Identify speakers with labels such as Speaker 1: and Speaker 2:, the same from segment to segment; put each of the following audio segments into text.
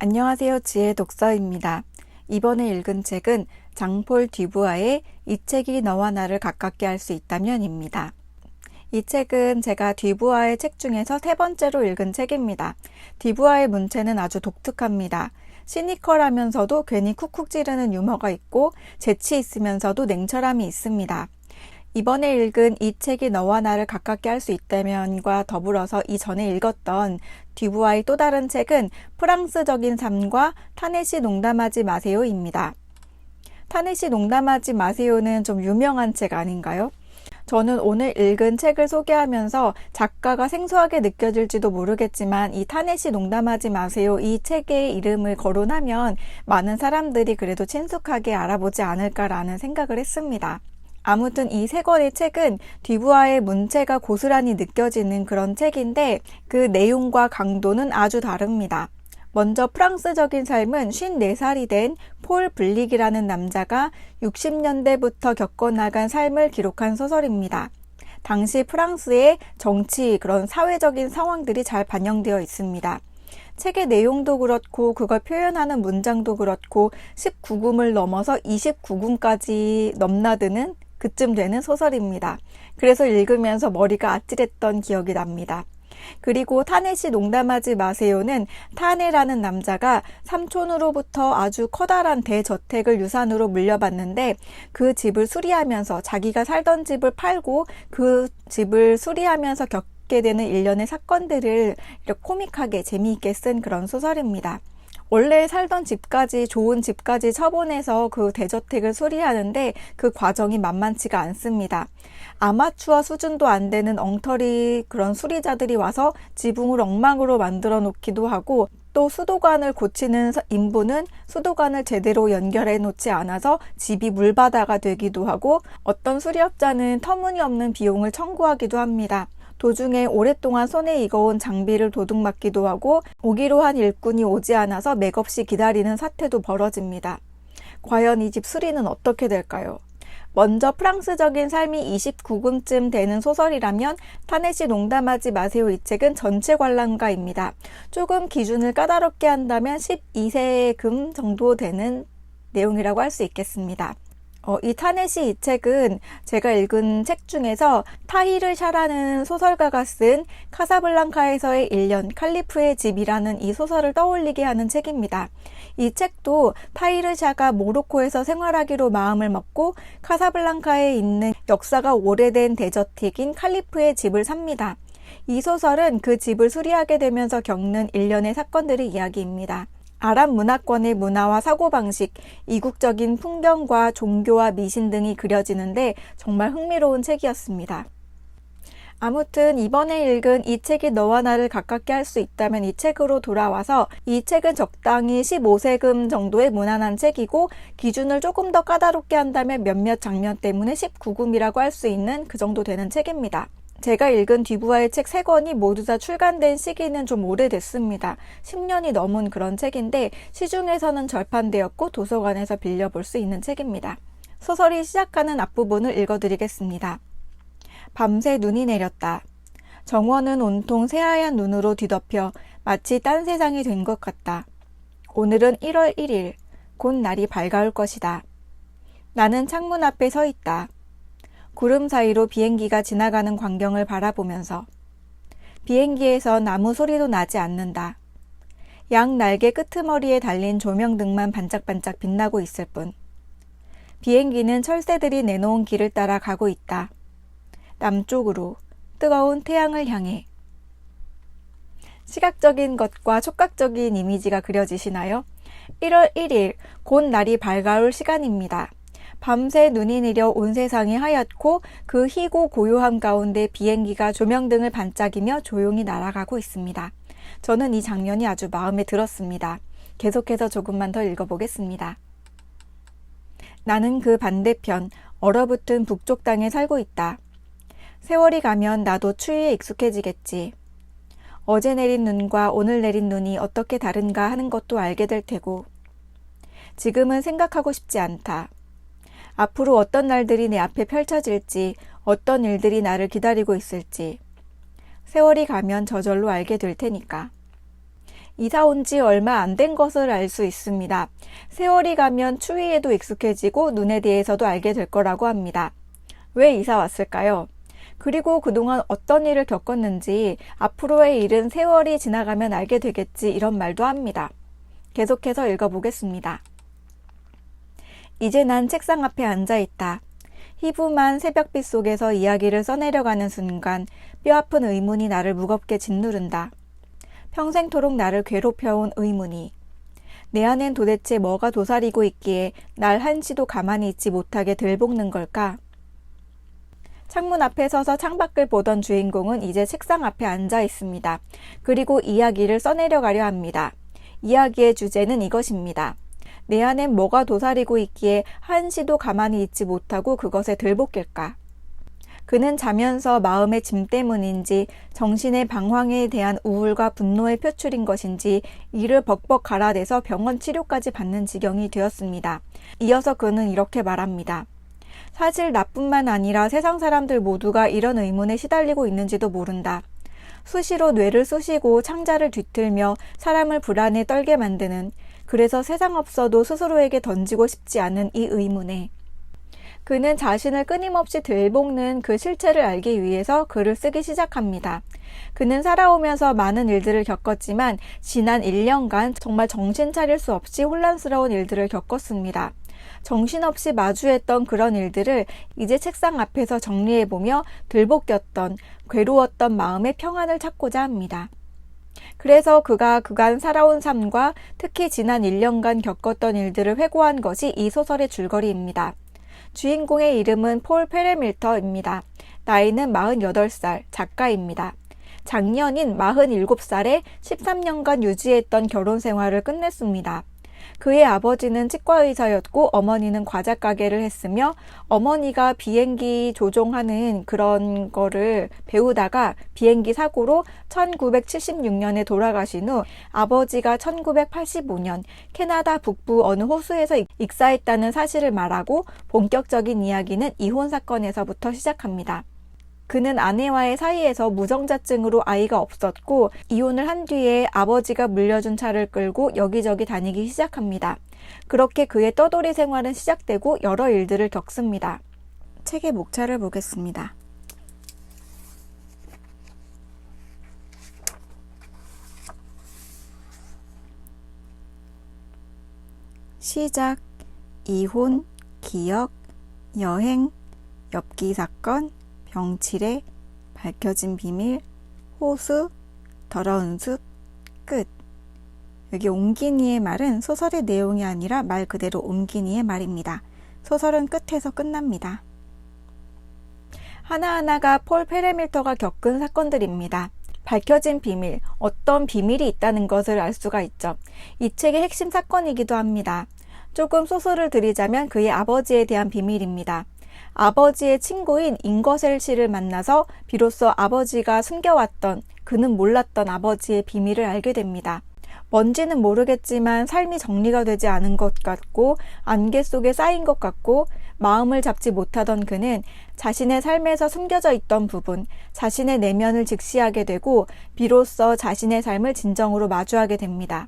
Speaker 1: 안녕하세요. 지혜 독서입니다. 이번에 읽은 책은 장폴 듀부아의 이 책이 너와 나를 가깝게 할 수 있다면입니다. 이 책은 제가 듀부아의 책 중에서 세 번째로 읽은 책입니다. 듀부아의 문체는 아주 독특합니다. 시니컬하면서도 괜히 쿡쿡 찌르는 유머가 있고 재치 있으면서도 냉철함이 있습니다. 이번에 읽은 이 책이 너와 나를 가깝게 할 수 있다면과 더불어서 이전에 읽었던 듀부아의 또 다른 책은 프랑스적인 삶과 타넷이 농담하지 마세요입니다. 타넷이 농담하지 마세요는 좀 유명한 책 아닌가요? 저는 오늘 읽은 책을 소개하면서 작가가 생소하게 느껴질지도 모르겠지만 이 타넷이 농담하지 마세요 이 책의 이름을 거론하면 많은 사람들이 그래도 친숙하게 알아보지 않을까라는 생각을 했습니다. 아무튼 이 세 권의 책은 듀부아의 문체가 고스란히 느껴지는 그런 책인데 그 내용과 강도는 아주 다릅니다. 먼저 프랑스적인 삶은 54살이 된 폴 블릭이라는 남자가 60년대부터 겪어나간 삶을 기록한 소설입니다. 당시 프랑스의 정치, 그런 사회적인 상황들이 잘 반영되어 있습니다. 책의 내용도 그렇고 그걸 표현하는 문장도 그렇고 19금을 넘어서 29금까지 넘나드는 그쯤 되는 소설입니다. 그래서 읽으면서 머리가 아찔했던 기억이 납니다. 그리고 타넷이 농담하지 마세요는 타네라는 남자가 삼촌으로부터 아주 커다란 대저택을 유산으로 물려받는데 그 집을 수리하면서 자기가 살던 집을 팔고 그 집을 수리하면서 겪게 되는 일련의 사건들을 이렇게 코믹하게 재미있게 쓴 그런 소설입니다. 원래 살던 집까지 좋은 집까지 처분해서 그 대저택을 수리하는데 그 과정이 만만치가 않습니다. 아마추어 수준도 안 되는 엉터리 그런 수리자들이 와서 지붕을 엉망으로 만들어 놓기도 하고 또 수도관을 고치는 인부는 수도관을 제대로 연결해 놓지 않아서 집이 물바다가 되기도 하고 어떤 수리업자는 터무니없는 비용을 청구하기도 합니다. 도중에 오랫동안 손에 익어온 장비를 도둑맞기도 하고 오기로 한 일꾼이 오지 않아서 맥없이 기다리는 사태도 벌어집니다. 과연 이 집 수리는 어떻게 될까요? 먼저 프랑스적인 삶이 29금쯤 되는 소설이라면 타넷이 농담하지 마세요 이 책은 전체 관람가입니다. 조금 기준을 까다롭게 한다면 12세금 정도 되는 내용이라고 할 수 있겠습니다. 이 타넷이 이 책은 제가 읽은 책 중에서 타히르 샤라는 소설가가 쓴 카사블랑카에서의 1년 칼리프의 집이라는 이 소설을 떠올리게 하는 책입니다. 이 책도 타히르 샤가 모로코에서 생활하기로 마음을 먹고 카사블랑카에 있는 역사가 오래된 대저택인 칼리프의 집을 삽니다. 이 소설은 그 집을 수리하게 되면서 겪는 일련의 사건들의 이야기입니다. 아랍 문화권의 문화와 사고방식, 이국적인 풍경과 종교와 미신 등이 그려지는데 정말 흥미로운 책이었습니다. 아무튼 이번에 읽은 이 책이 너와 나를 가깝게 할 수 있다면 이 책으로 돌아와서 이 책은 적당히 15세금 정도의 무난한 책이고 기준을 조금 더 까다롭게 한다면 몇몇 장면 때문에 19금이라고 할 수 있는 그 정도 되는 책입니다. 제가 읽은 듀부아의 책 3권이 모두 다 출간된 시기는 좀 오래됐습니다. 10년이 넘은 그런 책인데 시중에서는 절판되었고 도서관에서 빌려볼 수 있는 책입니다. 소설이 시작하는 앞부분을 읽어드리겠습니다. 밤새 눈이 내렸다. 정원은 온통 새하얀 눈으로 뒤덮여 마치 딴 세상이 된 것 같다. 오늘은 1월 1일, 곧 날이 밝아올 것이다. 나는 창문 앞에 서 있다. 구름 사이로 비행기가 지나가는 광경을 바라보면서 비행기에서 아무 소리도 나지 않는다. 양 날개 끄트머리에 달린 조명등만 반짝반짝 빛나고 있을 뿐. 비행기는 철새들이 내놓은 길을 따라 가고 있다. 남쪽으로 뜨거운 태양을 향해. 시각적인 것과 촉각적인 이미지가 그려지시나요? 1월 1일, 곧 날이 밝아올 시간입니다. 밤새 눈이 내려 온 세상이 하얗고 그 희고 고요함 가운데 비행기가 조명등을 반짝이며 조용히 날아가고 있습니다. 저는 이 장면이 아주 마음에 들었습니다. 계속해서 조금만 더 읽어보겠습니다. 나는 그 반대편 얼어붙은 북쪽 땅에 살고 있다. 세월이 가면 나도 추위에 익숙해지겠지. 어제 내린 눈과 오늘 내린 눈이 어떻게 다른가 하는 것도 알게 될 테고. 지금은 생각하고 싶지 않다. 앞으로 어떤 날들이 내 앞에 펼쳐질지, 어떤 일들이 나를 기다리고 있을지 세월이 가면 저절로 알게 될 테니까. 이사 온 지 얼마 안 된 것을 알 수 있습니다. 세월이 가면 추위에도 익숙해지고 눈에 대해서도 알게 될 거라고 합니다. 왜 이사 왔을까요? 그리고 그동안 어떤 일을 겪었는지 앞으로의 일은 세월이 지나가면 알게 되겠지 이런 말도 합니다. 계속해서 읽어보겠습니다. 이제 난 책상 앞에 앉아있다. 희부만 새벽빛 속에서 이야기를 써내려가는 순간 뼈아픈 의문이 나를 무겁게 짓누른다. 평생토록 나를 괴롭혀온 의문이. 내 안엔 도대체 뭐가 도사리고 있기에 날 한시도 가만히 있지 못하게 들볶는 걸까? 창문 앞에 서서 창밖을 보던 주인공은 이제 책상 앞에 앉아 있습니다. 그리고 이야기를 써내려가려 합니다. 이야기의 주제는 이것입니다. 내 안엔 뭐가 도사리고 있기에 한시도 가만히 있지 못하고 그것에 들볶일까? 그는 자면서 마음의 짐 때문인지 정신의 방황에 대한 우울과 분노의 표출인 것인지 이를 벅벅 갈아내서 병원 치료까지 받는 지경이 되었습니다. 이어서 그는 이렇게 말합니다. 사실 나뿐만 아니라 세상 사람들 모두가 이런 의문에 시달리고 있는지도 모른다. 수시로 뇌를 쑤시고 창자를 뒤틀며 사람을 불안에 떨게 만드는, 그래서 세상 없어도 스스로에게 던지고 싶지 않은 이 의문에 그는 자신을 끊임없이 들볶는 그 실체를 알기 위해서 글을 쓰기 시작합니다. 그는 살아오면서 많은 일들을 겪었지만 지난 1년간 정말 정신 차릴 수 없이 혼란스러운 일들을 겪었습니다. 정신없이 마주했던 그런 일들을 이제 책상 앞에서 정리해보며 들볶였던, 괴로웠던 마음의 평안을 찾고자 합니다. 그래서 그가 그간 살아온 삶과 특히 지난 1년간 겪었던 일들을 회고한 것이 이 소설의 줄거리입니다. 주인공의 이름은 폴 페레밀터입니다. 나이는 48살, 작가입니다. 작년인 47살에 13년간 유지했던 결혼 생활을 끝냈습니다. 그의 아버지는 치과의사였고 어머니는 과자 가게를 했으며 어머니가 비행기 조종하는 그런 거를 배우다가 비행기 사고로 1976년에 돌아가신 후 아버지가 1985년 캐나다 북부 어느 호수에서 익사했다는 사실을 말하고 본격적인 이야기는 이혼 사건에서부터 시작합니다. 그는 아내와의 사이에서 무정자증으로 아이가 없었고 이혼을 한 뒤에 아버지가 물려준 차를 끌고 여기저기 다니기 시작합니다. 그렇게 그의 떠돌이 생활은 시작되고 여러 일들을 겪습니다. 책의 목차를 보겠습니다. 시작, 이혼, 기억, 여행, 엽기 사건, 병치레, 밝혀진 비밀, 호수, 더러운 숲, 끝. 여기 옴기니의 말은 소설의 내용이 아니라 말 그대로 옴기니의 말입니다. 소설은 끝에서 끝납니다. 하나하나가 폴 페레밀터가 겪은 사건들입니다. 밝혀진 비밀, 어떤 비밀이 있다는 것을 알 수가 있죠. 이 책의 핵심 사건이기도 합니다. 조금 소설을 드리자면 그의 아버지에 대한 비밀입니다. 아버지의 친구인 잉거셀 씨를 만나서 비로소 아버지가 숨겨왔던, 그는 몰랐던 아버지의 비밀을 알게 됩니다. 뭔지는 모르겠지만 삶이 정리가 되지 않은 것 같고 안개 속에 쌓인 것 같고 마음을 잡지 못하던 그는 자신의 삶에서 숨겨져 있던 부분, 자신의 내면을 직시하게 되고 비로소 자신의 삶을 진정으로 마주하게 됩니다.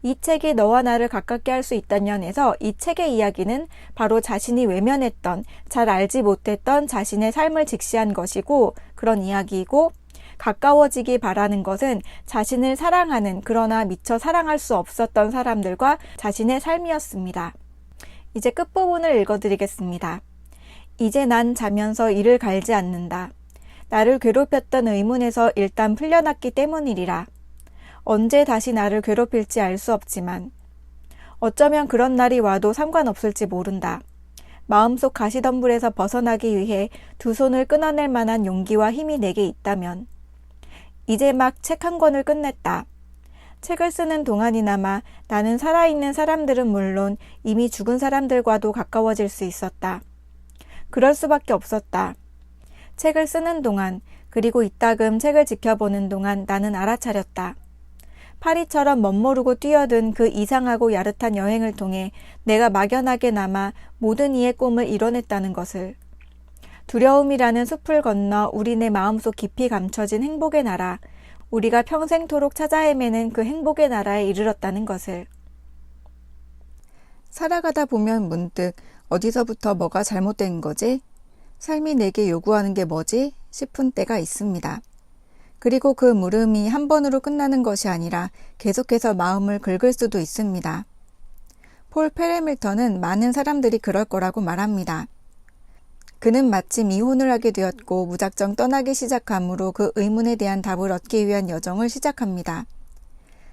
Speaker 1: 이 책이 너와 나를 가깝게 할 수 있다면에서 이 책의 이야기는 바로 자신이 외면했던, 잘 알지 못했던 자신의 삶을 직시한 것이고 그런 이야기이고, 가까워지기 바라는 것은 자신을 사랑하는, 그러나 미처 사랑할 수 없었던 사람들과 자신의 삶이었습니다. 이제 끝부분을 읽어드리겠습니다. 이제 난 자면서 이를 갈지 않는다. 나를 괴롭혔던 의문에서 일단 풀려났기 때문이리라. 언제 다시 나를 괴롭힐지 알 수 없지만 어쩌면 그런 날이 와도 상관없을지 모른다. 마음속 가시덤불에서 벗어나기 위해 두 손을 끊어낼 만한 용기와 힘이 내게 있다면. 이제 막 책 한 권을 끝냈다. 책을 쓰는 동안이나마 나는 살아있는 사람들은 물론 이미 죽은 사람들과도 가까워질 수 있었다. 그럴 수밖에 없었다. 책을 쓰는 동안, 그리고 이따금 책을 지켜보는 동안 나는 알아차렸다. 파리처럼 멋모르고 뛰어든 그 이상하고 야릇한 여행을 통해 내가 막연하게 남아 모든 이의 꿈을 이뤄냈다는 것을. 두려움이라는 숲을 건너 우리네 마음속 깊이 감춰진 행복의 나라, 우리가 평생토록 찾아 헤매는 그 행복의 나라에 이르렀다는 것을. 살아가다 보면 문득 어디서부터 뭐가 잘못된 거지? 삶이 내게 요구하는 게 뭐지? 싶은 때가 있습니다. 그리고 그 물음이 한 번으로 끝나는 것이 아니라 계속해서 마음을 긁을 수도 있습니다. 폴 페레밀턴은 많은 사람들이 그럴 거라고 말합니다. 그는 마침 이혼을 하게 되었고 무작정 떠나기 시작하므로 그 의문에 대한 답을 얻기 위한 여정을 시작합니다.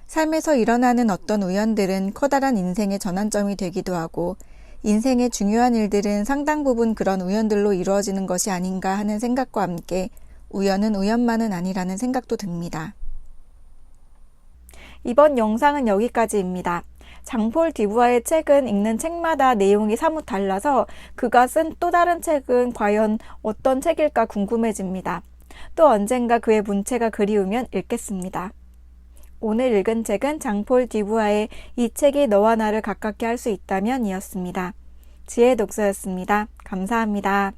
Speaker 1: 삶에서 일어나는 어떤 우연들은 커다란 인생의 전환점이 되기도 하고 인생의 중요한 일들은 상당 부분 그런 우연들로 이루어지는 것이 아닌가 하는 생각과 함께 우연은 우연만은 아니라는 생각도 듭니다. 이번 영상은 여기까지입니다. 장폴 디부아의 책은 읽는 책마다 내용이 사뭇 달라서 그가 쓴 또 다른 책은 과연 어떤 책일까 궁금해집니다. 또 언젠가 그의 문체가 그리우면 읽겠습니다. 오늘 읽은 책은 장폴 디부아의 이 책이 너와 나를 가깝게 할 수 있다면 이었습니다. 지혜 독서였습니다. 감사합니다.